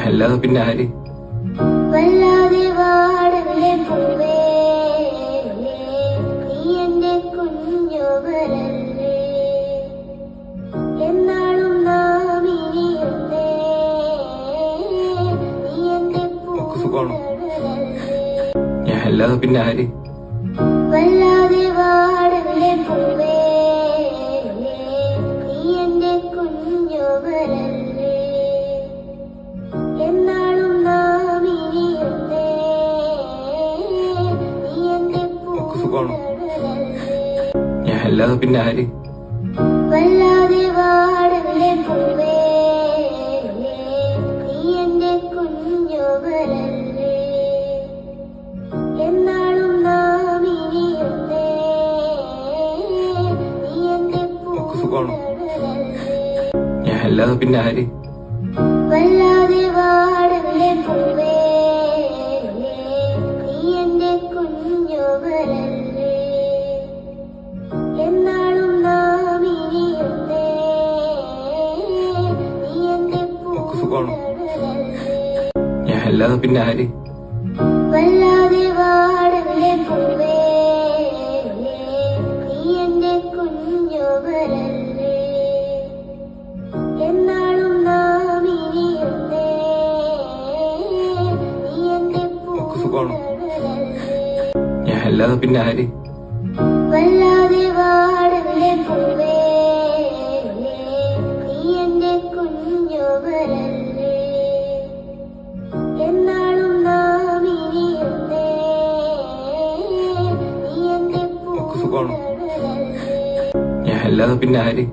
അല്ലാതെ പിന്നെ ആര്? വല്ലാതെ വാടല്ലേ പൂവേ, നീ എന്റെ കുഞ്ഞോമലല്ലേ, എന്നാളും നാം ഇനിയുണ്ടേ, നീ എന്റെ ഞാൻ അല്ലാതെ പിന്നെ ആര്? വല്ലാതെ വാടല്ലേ പൂവേ, നീ എന്റെ കുഞ്ഞോമലല്ലേ, എന്നാളും നാം ഇനിയുണ്ടേ, നീ എന്റെ ഞാൻ അല്ലാതെ പിന്നെ ആര്? വല്ലാതെ വാടല്ലേ പൂവേ, നീ എന്റെ കുഞ്ഞോമലല്ലേ, എന്നാളും നാം ഇനിയുണ്ടേ, നീ എന്റെ ഞാൻ അല്ലാതെ പിന്നെ ആര്? വല്ലാതെ വാടല്ലേ പൂവേ, നീ എന്റെ കുഞ്ഞോമലല്ലേ, എന്നാളും നാം ഇനിയുണ്ടേ, നീ എന്റെ ഞാൻ അല്ലാതെ പിന്നെ ആര്? വല്ലാതെ വാടല്ലേ പൂവേ, നീ എന്റെ കുഞ്ഞോമലല്ലേ, എന്നാളും നാം ഇനിയുണ്ടേ, നീ എന്റെ ഞാൻ അല്ലാതെ പിന്നെ ആര്? വല്ലാതെ വാടല്ലേ പൂവേ, നീ എന്റെ കുഞ്ഞോമലല്ലേ, എന്നാളും നാം ഇനിയുണ്ടേ, നീ എന്റെ ഞാൻ അല്ലാതെ പിന്നെ ആര്?